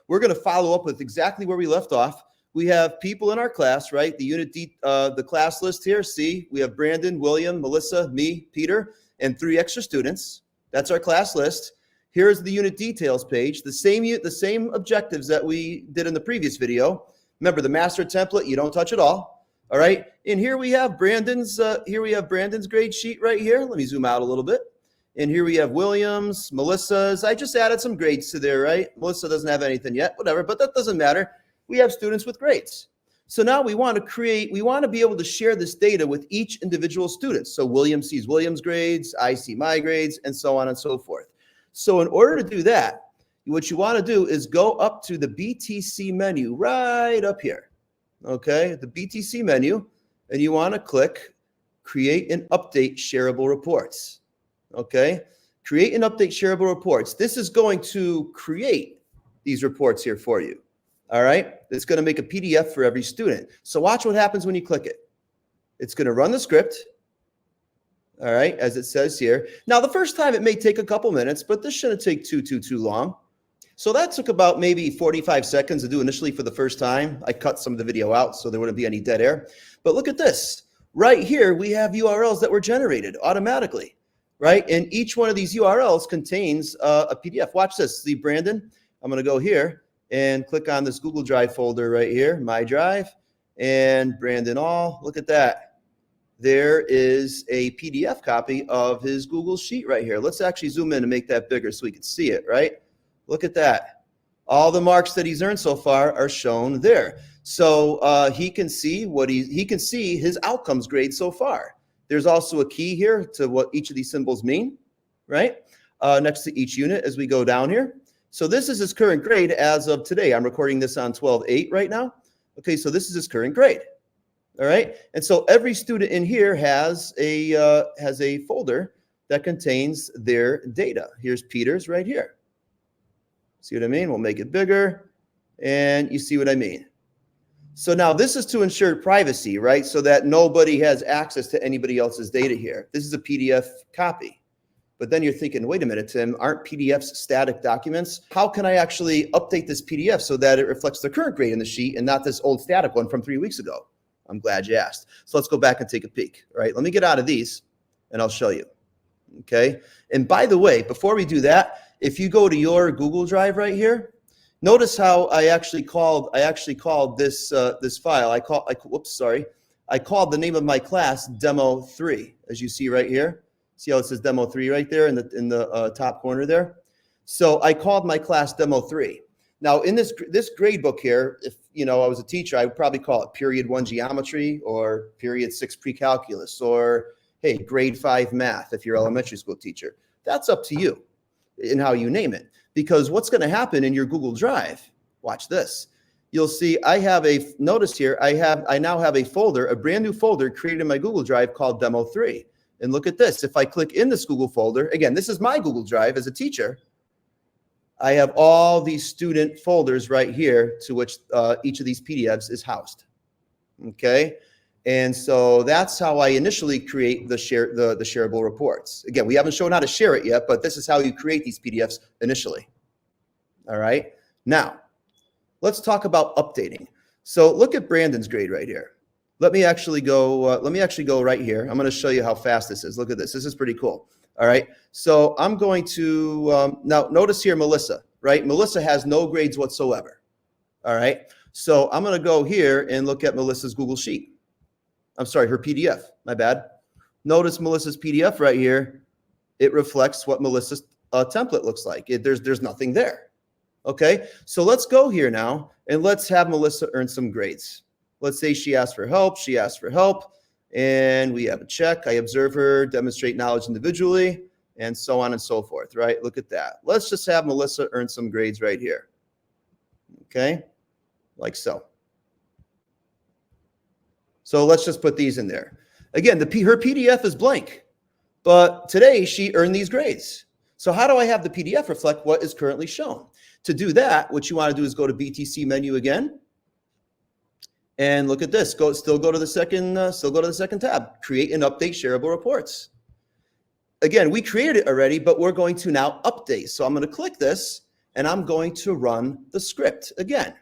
we're going to follow up with exactly where we left off. We have people in our class, right? The class list here. See, we have Brandon, William, Melissa, me, Peter, and 3 extra students. That's our class list. Here's the unit details page. The same objectives that we did in the previous video. Remember the master template. You don't touch it all. All right. And here we have Brandon's. Grade sheet right here. Let me zoom out a little bit. And here we have Williams, Melissa's. I just added some grades to there, right? Melissa doesn't have anything yet, whatever, but that doesn't matter. We have students with grades. So now we want to be able to share this data with each individual student. So William sees William's grades, I see my grades, and so on and so forth. So in order to do that, what you want to do is go up to the BTC menu right up here. Okay, the BTC menu, and you want to click Create and Update Shareable Reports. Okay, create and update shareable reports. This is going to create these reports here for you. All right, it's going to make a PDF for every student. So watch what happens when you click it. It's going to run the script. All right, as it says here. Now, the first time it may take a couple minutes, but this shouldn't take too long. So that took about maybe 45 seconds to do initially for the first time. I cut some of the video out so there wouldn't be any dead air. But look at this. Right here, we have URLs that were generated automatically. Right? And each one of these URLs contains a PDF. Watch this. See, Brandon, I'm going to go here and click on this Google Drive folder right here, My Drive, and Brandon All. Look at that. There is a PDF copy of his Google Sheet right here. Let's actually zoom in and make that bigger so we can see it, right? Look at that. All the marks that he's earned so far are shown there. So he can see his outcomes grade so far. There's also a key here to what each of these symbols mean, right? Next to each unit as we go down here. So this is his current grade as of today. I'm recording this on 12/8 right now. Okay, so this is his current grade. All right, and so every student in here has a folder that contains their data. Here's Peter's right here. See what I mean? We'll make it bigger, and you see what I mean. So now this is to ensure privacy, right? So that nobody has access to anybody else's data here. This is a PDF copy. But then you're thinking, wait a minute, Tim, aren't PDFs static documents? How can I actually update this PDF so that it reflects the current grade in the sheet and not this old static one from 3 weeks ago? I'm glad you asked. So let's go back and take a peek. All right, let me get out of these and I'll show you. Okay. And by the way, before we do that, if you go to your Google Drive right here, notice how I actually called this file. I called the name of my class Demo 3, as you see right here. See how it says Demo 3 right there in the top corner there? So I called my class Demo 3. Now in this grade book here, if I was a teacher, I would probably call it Period 1 Geometry or Period 6 Pre-Calculus or hey, Grade 5 Math if you're an elementary school teacher. That's up to you in how you name it. Because what's going to happen in your Google Drive, watch this. You'll see notice here, I now have a folder, a brand new folder created in my Google Drive called Demo 3. And look at this. If I click in this Google folder, again, this is my Google Drive as a teacher. I have all these student folders right here to which each of these PDFs is housed. Okay. And so that's how I initially create the shareable reports. Again, we haven't shown how to share it yet, but this is how you create these PDFs initially. All right. Now, let's talk about updating. So look at Brandon's grade right here. Let me actually go right here. I'm going to show you how fast this is. Look at this. This is pretty cool. All right. So I'm going to now notice here Melissa, right? Melissa has no grades whatsoever. All right. So I'm going to go here and look at Melissa's Google Sheet. I'm sorry, her PDF. My bad. Notice Melissa's PDF right here. It reflects what Melissa's template looks like. There's nothing there. Okay. So let's go here now and let's have Melissa earn some grades. Let's say she asked for help. She asked for help. And we have a check. I observe her, demonstrate knowledge individually, and so on and so forth, right? Look at that. Let's just have Melissa earn some grades right here. Okay, like so. So let's just put these in there. Again, her PDF is blank, but today she earned these grades. So how do I have the PDF reflect what is currently shown? To do that, what you want to do is go to BTC menu again. And look at this. Still go to the second tab. Create and update shareable reports. Again, we created it already, but we're going to now update. So I'm going to click this, and I'm going to run the script again.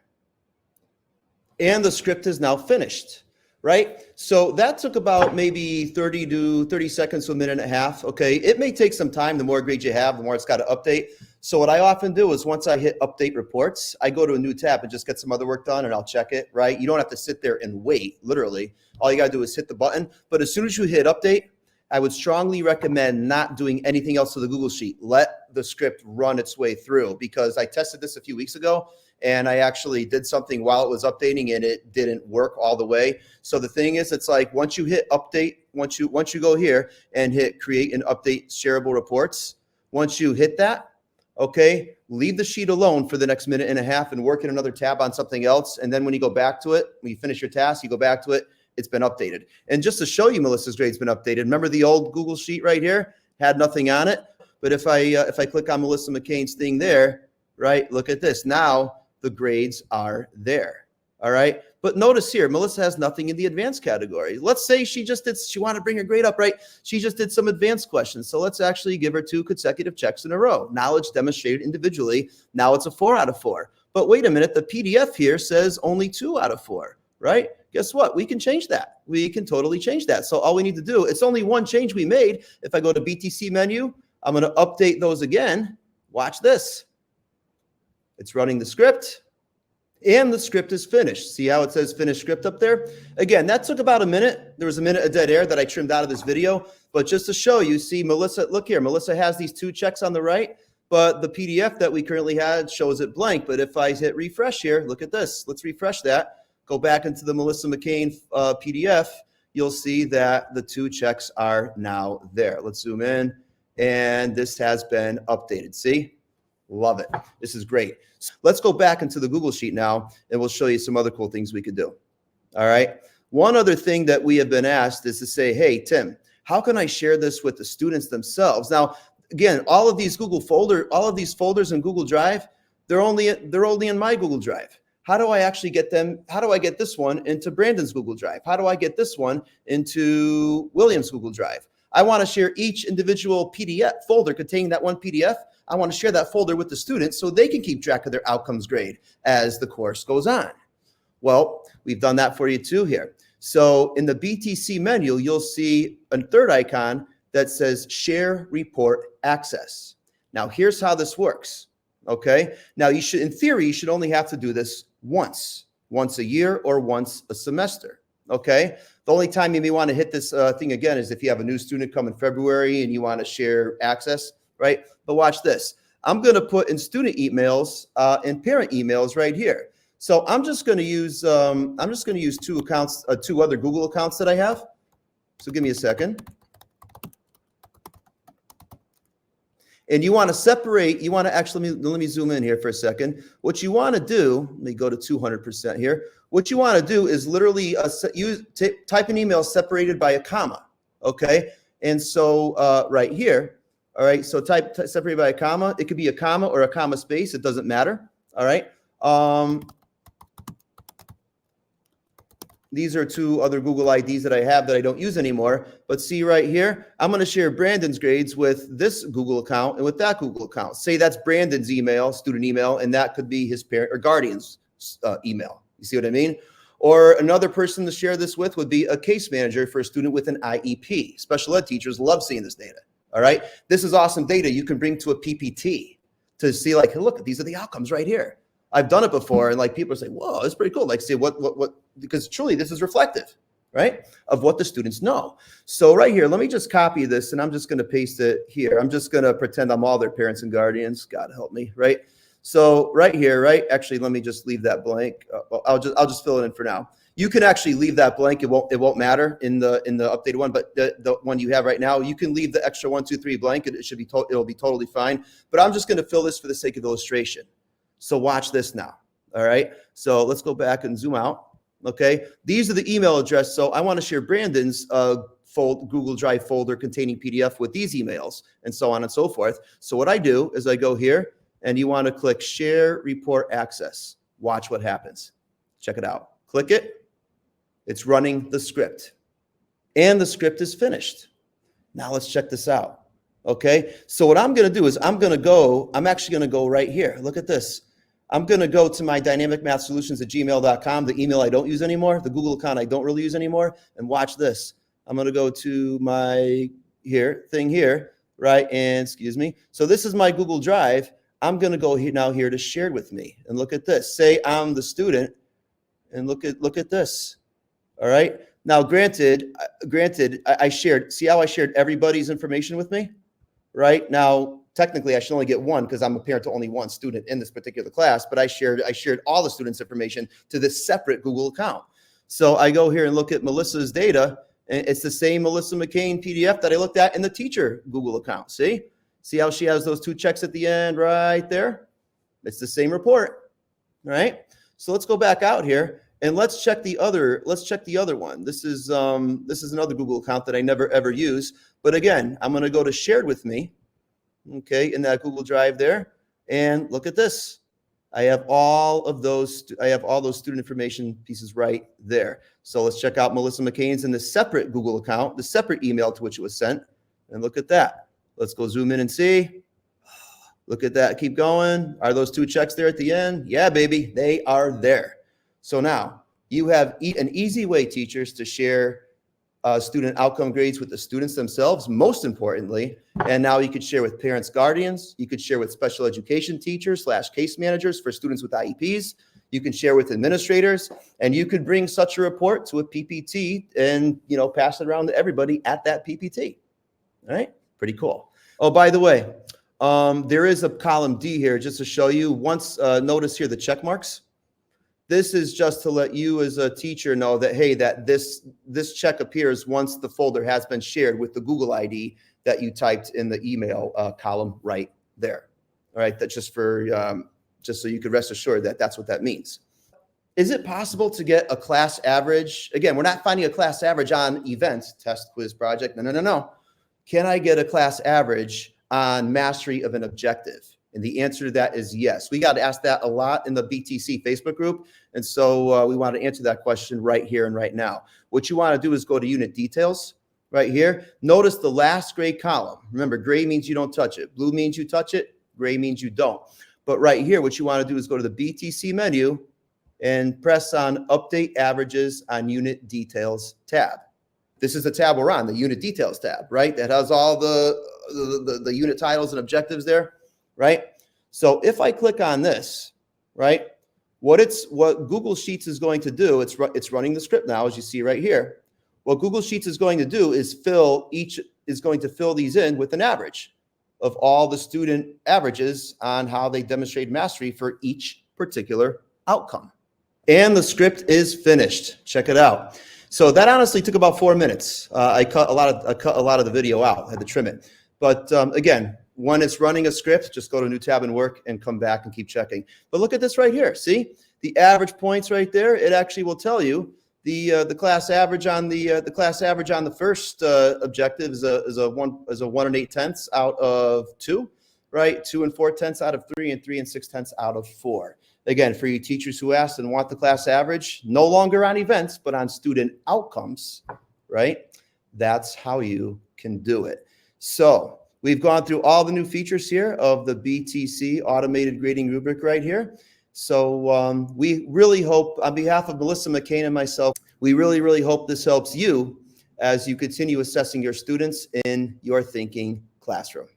And the script is now finished, right? So that took about maybe 30 seconds to a minute and a half, okay? It may take some time. The more grades you have, the more it's got to update. So what I often do is once I hit update reports, I go to a new tab and just get some other work done and I'll check it, right? You don't have to sit there and wait, literally. All you got to do is hit the button. But as soon as you hit update, I would strongly recommend not doing anything else to the Google Sheet. Let the script run its way through, because I tested this a few weeks ago and I actually did something while it was updating and it didn't work all the way. So the thing is, it's like once you hit update, once you go here and hit create and update shareable reports, once you hit that, okay, leave the sheet alone for the next minute and a half and work in another tab on something else. And then when you go back to it, when you finish your task, you go back to it, it's been updated. And just to show you Melissa's grade's been updated, remember the old Google Sheet right here had nothing on it? But if I click on Melissa McCain's thing there, right, look at this. Now the grades are there, all right? But notice here, Melissa has nothing in the advanced category. Let's say she wanted to bring her grade up, right? She just did some advanced questions. So let's actually give her 2 consecutive checks in a row. Knowledge demonstrated individually. Now it's a 4 out of 4. But wait a minute, the PDF here says only 2 out of 4, right? Guess what? We can change that. We can totally change that. So all we need to do, it's only one change we made. If I go to BTC menu, I'm going to update those again. Watch this. It's running the script. And the script is finished. See how it says finished script up there? Again, that took about a minute. There was a minute of dead air that I trimmed out of this video. But just to show you, see Melissa, look here. Melissa has these 2 checks on the right, but the PDF that we currently had shows it blank. But if I hit refresh here, look at this. Let's refresh that. Go back into the Melissa McCain PDF. You'll see that the 2 checks are now there. Let's zoom in. And this has been updated. See? Love it. This is great. Let's go back into the Google Sheet now, and we'll show you some other cool things we could do. All right. One other thing that we have been asked is to say, hey, Tim, how can I share this with the students themselves? Now, again, all of these folders in Google Drive, they're only in my Google Drive. How do I actually get them? How do I get this one into Brandon's Google Drive? How do I get this one into William's Google Drive? I want to share each individual PDF folder containing that one PDF. I want to share that folder with the students so they can keep track of their outcomes grade as the course goes on. Well, we've done that for you too here. So in the BTC menu, you'll see a third icon that says Share Report Access. Now, here's how this works. Okay. Now, in theory, you should only have to do this once a year or once a semester. Okay. The only time you may want to hit this thing again is if you have a new student come in February and you want to share access, right? But watch this. I'm going to put in student emails and parent emails right here. So I'm just going to use 2 accounts, 2 other Google accounts that I have. So give me a second. And you want to separate, let me zoom in here for a second. What you want to do, let me go to 200% here. What you want to do is literally type an email separated by a comma, okay? And so right here, all right, so type separated by a comma. It could be a comma or a comma space. It doesn't matter, all right? These are 2 other Google IDs that I have that I don't use anymore. But see right here, I'm going to share Brandon's grades with this Google account and with that Google account. Say that's Brandon's email, student email, and that could be his parent or guardian's email. You see what I mean? Or another person to share this with would be a case manager for a student with an IEP. Special ed teachers love seeing this data. All right. This is awesome data you can bring to a PPT to see like, hey, look, these are the outcomes right here. I've done it before, and like people say, whoa, that's pretty cool. Like say what, because truly this is reflective, right, of what the students know. So right here, let me just copy this and I'm just going to paste it here. I'm just going to pretend I'm all their parents and guardians. God help me, right? So right here, right, actually, let me just leave that blank. I'll just fill it in for now. You can actually leave that blank. It won't matter in the updated one, but the one you have right now, you can leave the extra 1, 2, 3 blank. It'll be totally fine. But I'm just going to fill this for the sake of illustration. So watch this now. All right. So let's go back and zoom out. Okay. These are the email address. So I want to share Brandon's Google Drive folder containing PDF with these emails and so on and so forth. So what I do is I go here and you want to click Share Report Access. Watch what happens. Check it out. Click it. It's running the script. And the script is finished. Now let's check this out. Okay, so what I'm going to do is I'm actually going to go right here. Look at this. I'm going to go to my dynamicmathsolutions@gmail.com, the email I don't use anymore, the Google account I don't really use anymore, and watch this. I'm going to go to my thing here, right? And excuse me. So this is my Google Drive. I'm going to go here to shared with me, and look at this. Say I'm the student, and look at this. All right. Now, granted, I shared. See how I shared everybody's information with me? Right now, technically I should only get one because I'm a parent to only one student in this particular class, but I shared all the students' information to this separate Google account. So I go here and look at Melissa's data, and it's the same Melissa McCain PDF that I looked at in the teacher Google account. See how she has those 2 checks at the end right there? It's the same report, right? So let's go back out here and let's check the other one. This is another Google account that I never ever use. But again, I'm going to go to shared with me, okay, in that Google Drive there, and look at this. I have all those student information pieces right there. So let's check out Melissa McCain's in the separate Google account, the separate email to which it was sent, and look at that. Let's go zoom in and see. Look at that. Keep going. Are those 2 checks there at the end? Yeah, baby, they are there. So now you have an easy way, teachers, to share student outcome grades with the students themselves, most importantly. And now you could share with parents, guardians. You could share with special education teachers / case managers for students with IEPs. You can share with administrators, and you could bring such a report to a PPT and, pass it around to everybody at that PPT. All right. Pretty cool. Oh, by the way, there is a column D here just to show you. Notice here the check marks. This is just to let you as a teacher know that, hey, that this check appears once the folder has been shared with the Google ID that you typed in the email column right there. All right, that's just so you could rest assured that that's what that means. Is it possible to get a class average? Again, we're not finding a class average on events, test, quiz, project. No. Can I get a class average on mastery of an objective? And the answer to that is yes. We got asked that a lot in the BTC Facebook group. And so we want to answer that question right here and right now. What you want to do is go to unit details right here. Notice the last gray column. Remember, gray means you don't touch it. Blue means you touch it. Gray means you don't. But right here, what you want to do is go to the BTC menu and press on Update Averages on Unit Details tab. This is the tab we're on, the Unit Details tab, right? That has all the unit titles and objectives there. Right? So if I click on this, right, what Google Sheets is going to do, it's running the script now, as you see right here. What Google Sheets is going to do is fill these in with an average of all the student averages on how they demonstrate mastery for each particular outcome. And the script is finished. Check it out. So that honestly took about 4 minutes. I cut a lot of the video out, had to trim it. But again, when it's running a script, just go to new tab and work and come back and keep checking. But look at this right here. See the average points right there. It actually will tell you the class average on the first objective is a 1 8/10 out of 2, right? 2 4/10 out of 3, and 3 6/10 out of 4. Again, for you teachers who asked and want the class average, no longer on events, but on student outcomes, right? That's how you can do it. So we've gone through all the new features here of the BTC automated grading rubric right here. So we really hope, on behalf of Melissa McCain and myself, we really, really hope this helps you as you continue assessing your students in your thinking classroom.